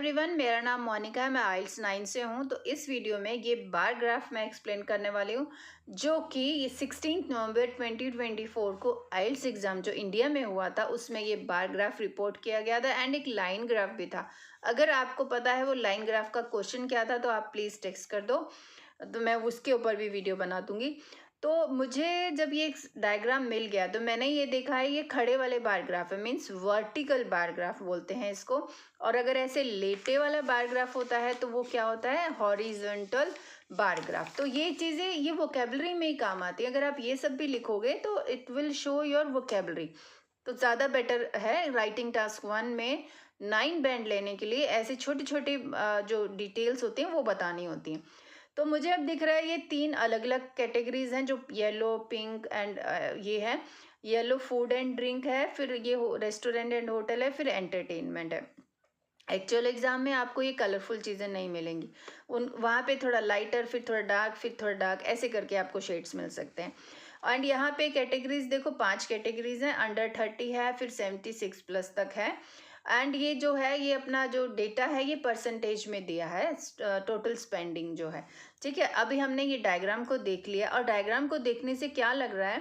Everyone, मेरा नाम मोनिका है। मैं आइल्स 9 से हूँ। तो इस वीडियो में ये बार ग्राफ मैं एक्सप्लेन करने वाली हूँ, जो कि ये 16 नवंबर 2024 को आइल्स एग्ज़ाम जो इंडिया में हुआ था उसमें ये बार ग्राफ रिपोर्ट किया गया था एंड एक लाइन ग्राफ भी था। अगर आपको पता है वो लाइन ग्राफ का क्वेश्चन क्या था तो आप प्लीज़ टेक्स्ट कर दो, तो मैं उसके ऊपर भी वीडियो बना दूंगी। तो मुझे जब ये डायग्राम मिल गया तो मैंने ये देखा है, ये खड़े वाले बार ग्राफ है, मीन्स वर्टिकल बार ग्राफ बोलते हैं इसको। और अगर ऐसे लेटे वाला बार ग्राफ होता है तो वो क्या होता है, हॉरिजॉन्टल बार ग्राफ। तो ये चीज़ें ये वोकेबलरी में ही काम आती है। अगर आप ये सब भी लिखोगे तो it will show your vocabulary, तो ज़्यादा बेटर है। राइटिंग टास्क 1 में 9 बैंड लेने के लिए ऐसे छोटी छोटी जो डिटेल्स होती हैं वो बतानी होती हैं। तो मुझे अब दिख रहा है ये 3 अलग अलग कैटेगरीज हैं, जो येलो, पिंक एंड ये है। येलो फूड एंड ड्रिंक है, फिर ये रेस्टोरेंट एंड होटल है, फिर एंटरटेनमेंट है। एक्चुअल एग्जाम में आपको ये कलरफुल चीज़ें नहीं मिलेंगी, उन वहाँ पे थोड़ा लाइटर, फिर थोड़ा डार्क, फिर थोड़ा डार्क, ऐसे करके आपको शेड्स मिल सकते हैं। एंड यहाँ पे कैटेगरीज देखो, 5 कैटेगरीज हैं। अंडर 30 है, फिर 76 प्लस तक है। एंड ये जो है, ये अपना जो डेटा है ये परसेंटेज में दिया है, टोटल स्पेंडिंग जो है। ठीक है, अभी हमने ये डायग्राम को देख लिया, और डायग्राम को देखने से क्या लग रहा है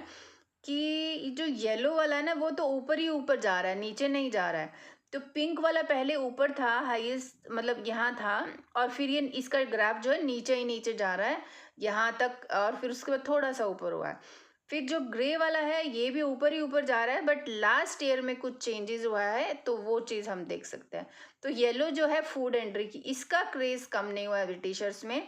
कि जो येलो वाला है ना वो तो ऊपर ही ऊपर जा रहा है, नीचे नहीं जा रहा है। तो पिंक वाला पहले ऊपर था, हाईएस्ट मतलब यहाँ था, और फिर ये इसका ग्राफ जो है नीचे ही नीचे जा रहा है यहाँ तक, और फिर उसके बाद थोड़ा सा ऊपर हुआ है। फिर जो ग्रे वाला है ये भी ऊपर ही ऊपर जा रहा है, बट लास्ट ईयर में कुछ चेंजेस हुआ है तो वो चीज़ हम देख सकते हैं। तो येलो जो है फूड एंड ड्रिंक, इसका क्रेज कम नहीं हुआ है ब्रिटिशर्स में,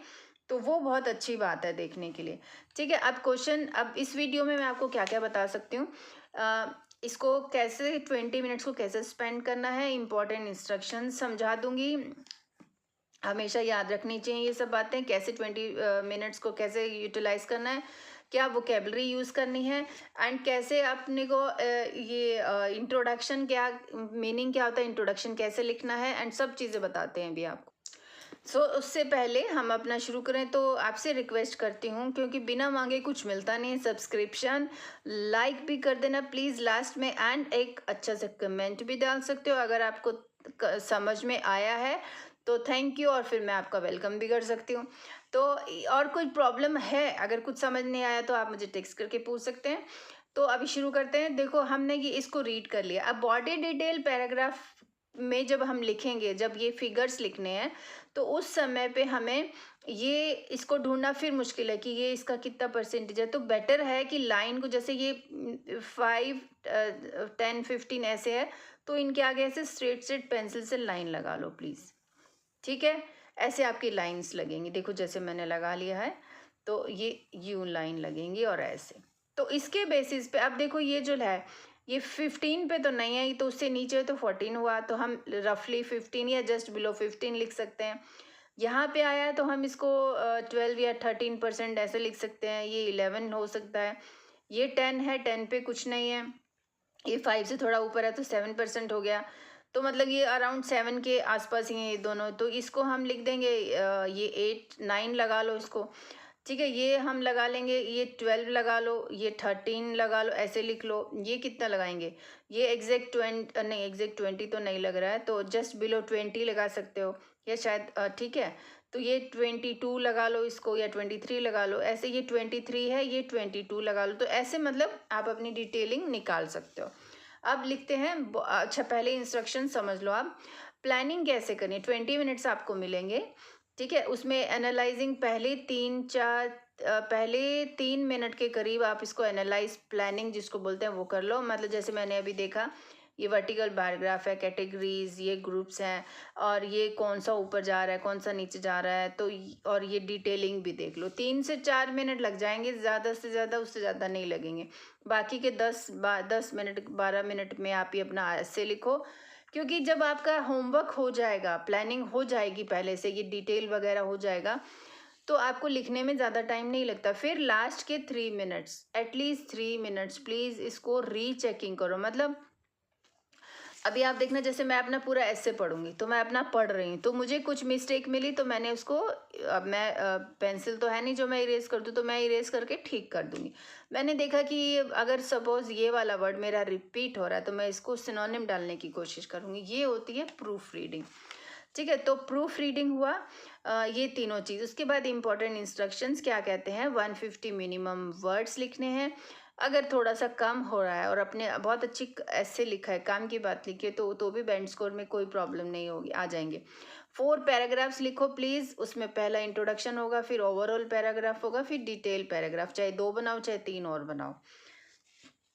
तो वो बहुत अच्छी बात है देखने के लिए। ठीक है, अब क्वेश्चन, अब इस वीडियो में मैं आपको क्या क्या बता सकती हूँ, इसको कैसे 20 मिनट्स को कैसे स्पेंड करना है, इंपॉर्टेंट इंस्ट्रक्शन समझा दूंगी। हमेशा याद रखनी चाहिए ये सब बातें, कैसे 20 मिनट्स को कैसे यूटिलाइज करना है, क्या वोकेबलरी यूज़ करनी है, एंड कैसे अपने को ये इंट्रोडक्शन क्या मीनिंग क्या होता है, इंट्रोडक्शन कैसे लिखना है, एंड सब चीज़ें बताते हैं अभी आपको। उससे पहले हम अपना शुरू करें तो आपसे रिक्वेस्ट करती हूँ, क्योंकि बिना मांगे कुछ मिलता नहीं है, सब्सक्रिप्शन, लाइक भी कर देना प्लीज़ लास्ट में, एंड एक अच्छा सा कमेंट भी डाल सकते हो अगर आपको समझ में आया है तो थैंक यू, और फिर मैं आपका वेलकम भी कर सकती हूँ। तो और कोई प्रॉब्लम है, अगर कुछ समझ नहीं आया तो आप मुझे टेक्स्ट करके पूछ सकते हैं। तो अभी शुरू करते हैं। देखो, हमने ये इसको रीड कर लिया। अब बॉडी डिटेल पैराग्राफ में जब हम लिखेंगे, जब ये फिगर्स लिखने हैं तो उस समय पे हमें ये इसको ढूंढना फिर मुश्किल है कि ये इसका कितना परसेंटेज है। तो बेटर है कि लाइन को, जैसे ये 5 10 15 ऐसे है, तो इनके आगे ऐसे स्ट्रेट स्ट्रेट पेंसिल से लाइन लगा लो प्लीज़। ठीक है, ऐसे आपकी लाइंस लगेंगी, देखो जैसे मैंने लगा लिया है, तो ये यू लाइन लगेंगी और ऐसे। तो इसके बेसिस पे अब देखो, ये जो है ये 15 पे तो नहीं आई, तो उससे नीचे तो 14 हुआ, तो हम रफली 15 या जस्ट बिलो 15 लिख सकते हैं। यहाँ पे आया तो हम इसको 12 या 13% ऐसे लिख सकते हैं। ये 11 हो सकता है, ये 10 है, 10 पे कुछ नहीं है, ये 5 से थोड़ा ऊपर है तो 7% हो गया। तो मतलब ये अराउंड 7 के आसपास ही हैं ये दोनों, तो इसको हम लिख देंगे ये 8 9 लगा लो इसको। ठीक है, ये हम लगा लेंगे, ये 12 लगा लो, ये 13 लगा लो, ऐसे लिख लो। ये कितना लगाएंगे, ये एग्जैक्ट 20 नहीं, एग्जैक्ट 20 तो नहीं लग रहा है, तो जस्ट बिलो 20 लगा सकते हो, या शायद ठीक है। तो ये 22 लगा लो इसको, या 23 लगा लो, ऐसे ये 23 है, ये 22 लगा लो। तो ऐसे मतलब आप अपनी डिटेलिंग निकाल सकते हो। अब लिखते हैं। अच्छा, पहले इंस्ट्रक्शन समझ लो आप। प्लानिंग कैसे करनी, 20 मिनट्स आपको मिलेंगे। ठीक है, उसमें एनालाइजिंग पहले 3 मिनट के करीब आप इसको एनालाइज, प्लानिंग जिसको बोलते हैं वो कर लो। मतलब जैसे मैंने अभी देखा, ये वर्टिकल बार ग्राफ है, कैटेगरीज, ये ग्रुप्स हैं, और ये कौन सा ऊपर जा रहा है कौन सा नीचे जा रहा है, तो और ये डिटेलिंग भी देख लो। 3 से 4 मिनट लग जाएंगे, ज़्यादा से ज़्यादा, उससे ज़्यादा नहीं लगेंगे। बाकी के 10 मिनट 12 मिनट में आप ये अपना ऐसे लिखो, क्योंकि जब आपका होमवर्क हो जाएगा, प्लानिंग हो जाएगी पहले से, ये डिटेल वगैरह हो जाएगा, तो आपको लिखने में ज़्यादा टाइम नहीं लगता। फिर लास्ट के 3 मिनट्स, एटलीस्ट 3 मिनट्स प्लीज़ इसको रीचेकिंग करो। मतलब अभी आप देखना, जैसे मैं अपना पूरा ऐसे पढ़ूंगी, तो मैं अपना पढ़ रही हूँ, तो मुझे कुछ मिस्टेक मिली तो मैंने उसको, अब मैं पेंसिल तो है नहीं जो मैं इरेज कर दूँ, तो मैं इरेज करके ठीक कर दूंगी। मैंने देखा कि अगर सपोज ये वाला वर्ड मेरा रिपीट हो रहा है तो मैं इसको सिनोनिम डालने की कोशिश करूँगी। ये होती है प्रूफ रीडिंग। ठीक है, तो प्रूफ रीडिंग हुआ, ये तीनों चीज़। उसके बाद इंपॉर्टेंट इंस्ट्रक्शंस क्या कहते हैं, 150 मिनिमम वर्ड्स लिखने हैं। अगर थोड़ा सा कम हो रहा है और अपने बहुत अच्छी ऐसे लिखा है, काम की बात लिखी है, तो भी बैंड स्कोर में कोई प्रॉब्लम नहीं होगी, आ जाएंगे। 4 पैराग्राफ्स लिखो प्लीज़। उसमें पहला इंट्रोडक्शन होगा, फिर ओवरऑल पैराग्राफ होगा, फिर डिटेल पैराग्राफ, चाहे 2 बनाओ चाहे 3 और बनाओ।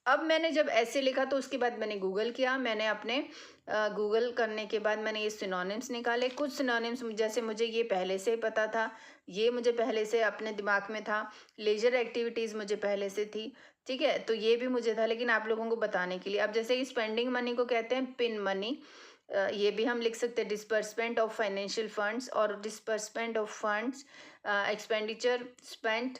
अब मैंने जब ऐसे लिखा तो उसके बाद मैंने गूगल किया। मैंने अपने गूगल करने के बाद मैंने ये सिनोनिम्स निकाले। कुछ सिनोनिम्स जैसे मुझे ये पहले से ही पता था, ये मुझे पहले से अपने दिमाग में था। लेजर एक्टिविटीज़ मुझे पहले से थी, ठीक है, तो ये भी मुझे था, लेकिन आप लोगों को बताने के लिए। अब जैसे कि स्पेंडिंग मनी को कहते हैं पिन मनी, ये भी हम लिख सकते हैं डिस्पर्समेंट ऑफ फाइनेंशियल फंड्स, और disbursement of funds, expenditure, spent,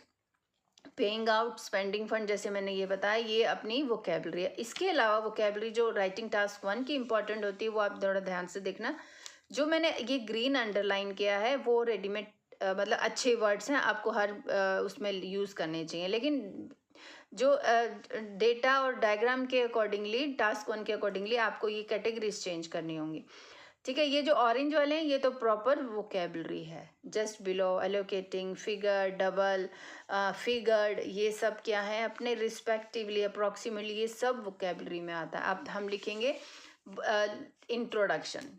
paying out, spending fund, जैसे मैंने ये बताया, ये अपनी वोकेबलरी है। इसके अलावा वोकेबलरी जो राइटिंग टास्क 1 की इंपॉर्टेंट होती है वो आप थोड़ा ध्यान से देखना। जो मैंने ये ग्रीन अंडरलाइन किया है वो रेडीमेड मतलब अच्छे वर्ड्स हैं, आपको हर उसमें यूज़ करने चाहिए, लेकिन जो डेटा और डायग्राम के अकॉर्डिंगली, टास्क 1 के अकॉर्डिंगली आपको ये कैटेगरीज चेंज करनी होंगी, ठीक है। ये जो ऑरेंज वाले हैं ये तो प्रॉपर वोकेबलरी है। Just below, allocating, figure, double, figured, ये सब क्या है, अपने रिस्पेक्टिवली, अप्रॉक्सीमेटली, ये सब वोकेबलरी में आता है। अब हम लिखेंगे इंट्रोडक्शन।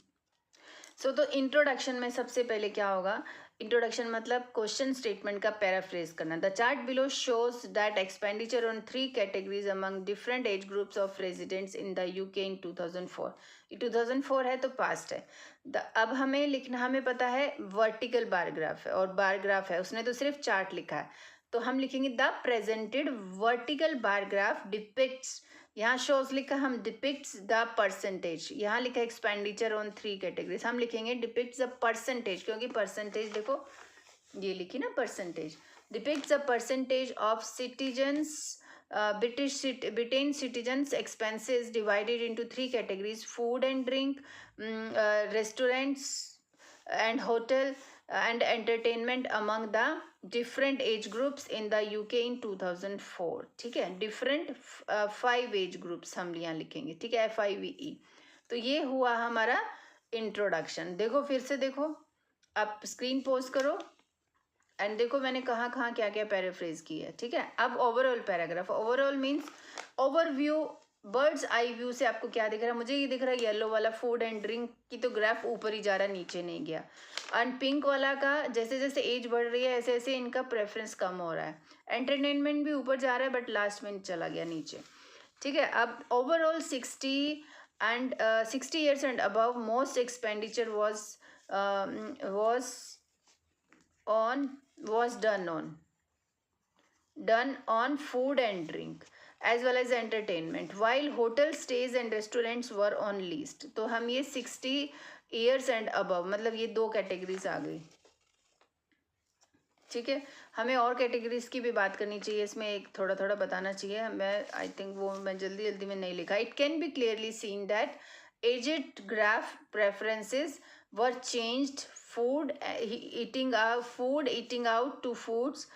तो इंट्रोडक्शन में सबसे पहले क्या होगा, इंट्रोडक्शन मतलब क्वेश्चन स्टेटमेंट का पैराफ्रेज करना। The chart below shows that expenditure on 3 categories among different age groups of residents in the UK in 2004। ये 2004 है तो पास्ट है। अब हमें लिखना, हमें पता है वर्टिकल बार ग्राफ है और बार ग्राफ है, उसने तो सिर्फ चार्ट लिखा है, तो हम लिखेंगे the presented vertical bar graph depicts, यहाँ शोज लिखा, हम डिपिक्ट्स द परसेंटेज, यहाँ लिखा एक्सपेंडिचर ऑन 3 कैटेगरीज, हम लिखेंगे डिपिक्ट्स द परसेंटेज, क्योंकि परसेंटेज देखो ये लिखी ना percentage, depicts the percentage of citizens, Britain citizens expenses divided into 3 categories: food and drink, restaurants and hotel, and entertainment among the different age groups in the UK in 2004। ठीक है, different 5 age groups हम यहाँ लिखेंगे, ठीक है, FIVE। तो ये हुआ हमारा इंट्रोडक्शन। देखो फिर से देखो, आप स्क्रीन पोज करो एंड देखो मैंने कहाँ कहाँ क्या क्या पैराफ्रेज की है, ठीक है। अब overall paragraph, overall means overview, birds eye view से आपको क्या दिख रहा है, मुझे ये दिख रहा है येलो वाला फूड एंड ड्रिंक की तो ग्राफ ऊपर ही जा रहा है, नीचे नहीं गया। एंड पिंक वाला का जैसे जैसे एज बढ़ रही है ऐसे ऐसे इनका प्रेफरेंस कम हो रहा है। एंटरटेनमेंट भी ऊपर जा रहा है बट लास्ट में चला गया नीचे, ठीक है। अब overall 60 years and above most expenditure was done on food and drink as well as entertainment, while hotel stays and restaurants were on least। तो हम ये 60 years and above मतलब ये 2 कैटेगरीज आ गई, ठीक है। हमें और कैटेगरीज की भी बात करनी चाहिए, इसमें एक थोड़ा थोड़ा बताना चाहिए, मैं आई थिंक वो मैं जल्दी जल्दी में नहीं लिखा। It can be clearly seen that aged graph preferences were changed, food eating out to foods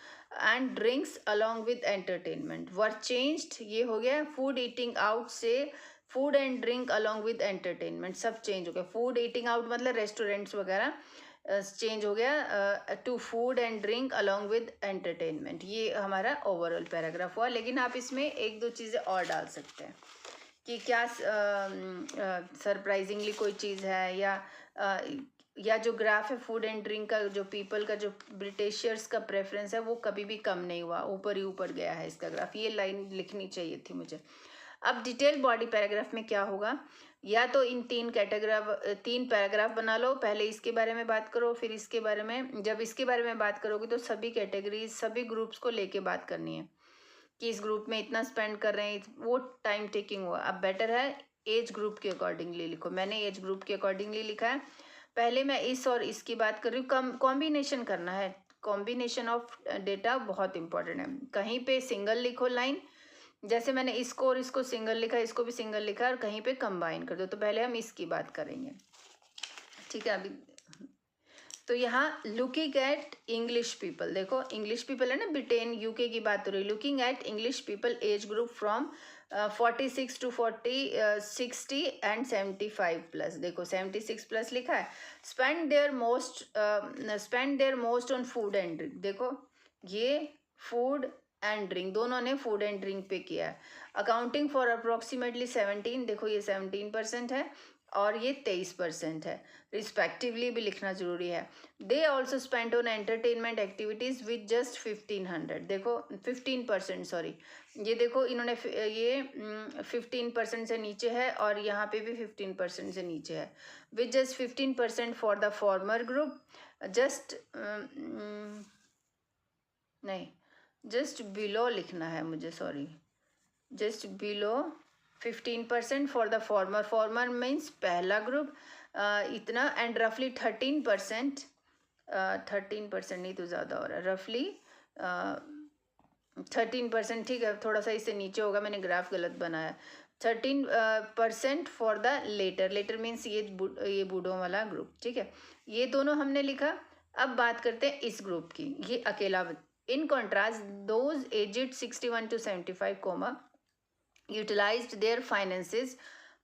and drinks along with entertainment were changed। ये हो गया food eating out से food and drink along with entertainment, सब change हो गया। food eating out मतलब restaurants वगैरह change हो गया to food and drink along with entertainment. ये हमारा ओवरऑल पैराग्राफ हुआ, लेकिन आप इसमें एक दो चीज़ें और डाल सकते हैं कि क्या सरप्राइजिंगली कोई चीज़ है, या जो ग्राफ है फूड एंड ड्रिंक का, जो पीपल का, जो ब्रिटिशर्स का प्रेफरेंस है वो कभी भी कम नहीं हुआ, ऊपर ही ऊपर गया है इसका ग्राफ। ये लाइन लिखनी चाहिए थी मुझे। अब डिटेल बॉडी पैराग्राफ में क्या होगा, या तो इन 3 पैराग्राफ बना लो, पहले इसके बारे में बात करो फिर इसके बारे में। जब इसके बारे में बात करोगे तो सभी कैटेगरीज, सभी ग्रुप्स को लेके बात करनी है कि इस ग्रुप में इतना स्पेंड कर रहे हैं, वो टाइम टेकिंग हुआ। अब बेटर है एज ग्रुप के अकॉर्डिंगली लिखो, मैंने एज ग्रुप के अकॉर्डिंगली लिखा है। पहले मैं इस और इसकी बात कर रही हूँ, कॉम्बिनेशन करना है, कॉम्बिनेशन ऑफ डेटा बहुत इंपॉर्टेंट है। कहीं पे सिंगल लिखो लाइन, जैसे मैंने इसको और इसको सिंगल लिखा, इसको भी सिंगल लिखा, और कहीं पे कंबाइन कर दो। तो पहले हम इसकी बात करेंगे, ठीक है। अभी तो यहाँ लुकिंग एट इंग्लिश पीपल, देखो इंग्लिश पीपल है ना, ब्रिटेन यूके की बात हो रही है। Looking at English people age group from 46 to 60 and 75 plus, देखो 76 प्लस लिखा है। Spend their most on food and drink, देखो ये फूड एंड ड्रिंक दोनों ने फूड एंड ड्रिंक पे किया है। अकाउंटिंग फॉर अप्रोक्सीमेटली 17, देखो ये 17% है और ये 23% है रिस्पेक्टिवली, भी लिखना जरूरी है। They also spend on entertainment activities with just 1500, देखो 15%, सॉरी ये देखो इन्होंने ये 15% से नीचे है और यहाँ पे भी 15% से नीचे है। With just 15% for the former group, just नहीं जस्ट बिलो लिखना है मुझे, sorry just below 15% for the former means पहला ग्रुप इतना, एंड रफली 13% नहीं तो ज़्यादा हो रहा है, रफली 13%, ठीक है थोड़ा सा इससे नीचे होगा, मैंने ग्राफ गलत बनाया। 13% फॉर द लेटर मीन्स ये बूढ़ों वाला ग्रुप, ठीक है ये दोनों हमने लिखा। अब बात करते हैं इस ग्रुप की, ये अकेला। In contrast those aged 61 to 75 utilized their finances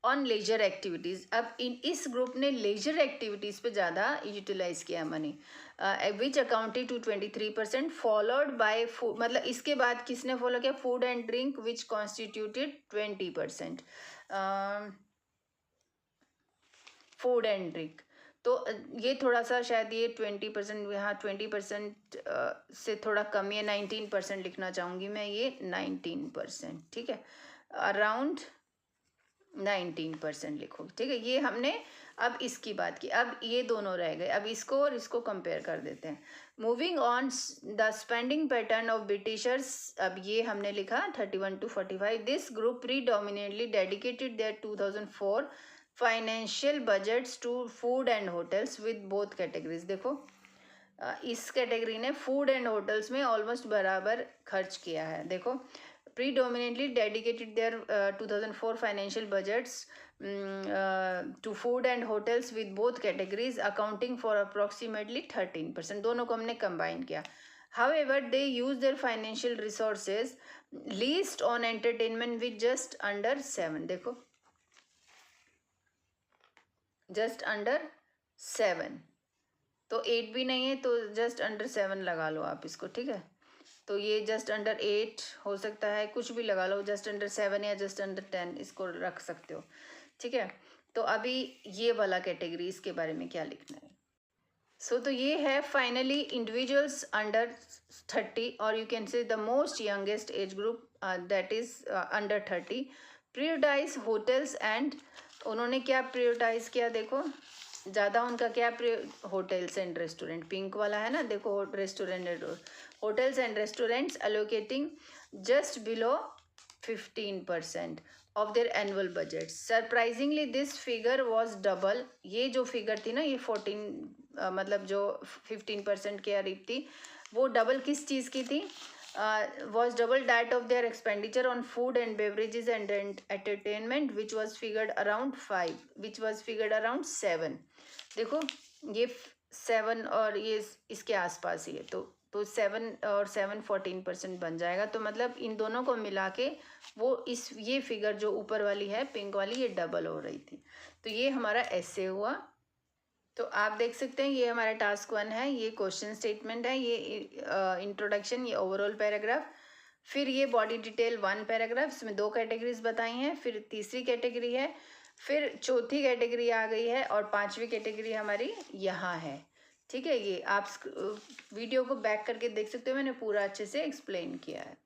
on leisure activities. अब इस ग्रुप ने लेजर एक्टिविटीज़ पे ज़्यादा यूटिलाइज किया money, which accounted to 23%, followed by मतलब इसके बाद किसने फॉलो किया, food and drink which constituted 20%, food and drink. तो ये थोड़ा सा शायद ये 20%, यहाँ 20% से थोड़ा कम, ये 19% लिखना चाहूँगी मैं, ये 19%, ठीक है अराउंड 19% लिखो, ठीक है ये हमने अब इसकी बात की। अब ये दोनों रह गए, अब इसको और इसको कंपेयर कर देते हैं। Moving on the spending pattern of Britishers, अब ये हमने लिखा 31 to 45। This group predominantly dedicated their 2004 financial budgets to food and hotels with both categories, देखो इस कैटेगरी ने फूड एंड होटल्स में ऑलमोस्ट बराबर खर्च किया है। देखो predominantly dedicated their 2004 financial budgets to food and hotels with both categories accounting for approximately 13%, दोनों को हमने combine किया। However, they use their financial resources least on entertainment with just under 7, देखो just under 7, तो 8 भी नहीं है तो just under 7 लगा लो आप इसको, ठीक है तो ये जस्ट अंडर 8 हो सकता है, कुछ भी लगा लो, जस्ट अंडर 7 या जस्ट अंडर 10 इसको रख सकते हो, ठीक है। तो अभी ये वाला कैटेगरी, इसके बारे में क्या लिखना है। सो तो ये है फाइनली इंडिविजुअल्स अंडर 30 और you can say the most youngest age group that is under 30। Prioritise hotels and, उन्होंने क्या प्रियोरिटाइज किया, देखो ज़्यादा उनका क्या, होटल्स एंड रेस्टोरेंट, पिंक वाला है ना, देखो restaurant, hotels and restaurants allocating just below 15% of their annual budget. Surprisingly this figure was double, ये जो फिगर थी ना ये 14 मतलब जो 15% के करीब थी, वो डबल किस चीज़ की थी, was double that of their expenditure on food and beverages and entertainment which was figured around 5, which was figured around 7, देखो ये 7 और ये इसके आसपास ही है, तो 7 और 7 14% बन जाएगा। तो मतलब इन दोनों को मिला के वो ये फिगर जो ऊपर वाली है पिंक वाली, ये डबल हो रही थी। तो ये हमारा ऐसे हुआ। तो आप देख सकते हैं ये हमारा टास्क 1 है, ये क्वेश्चन स्टेटमेंट है, ये इंट्रोडक्शन, ये ओवरऑल पैराग्राफ, फिर ये बॉडी डिटेल 1 पैराग्राफ, इसमें 2 कैटेगरीज बताई हैं, फिर तीसरी कैटेगरी है, फिर चौथी कैटेगरी आ गई है और 5वीं कैटेगरी हमारी यहाँ है, ठीक है। ये आप वीडियो को बैक करके देख सकते हो, मैंने पूरा अच्छे से एक्सप्लेन किया है।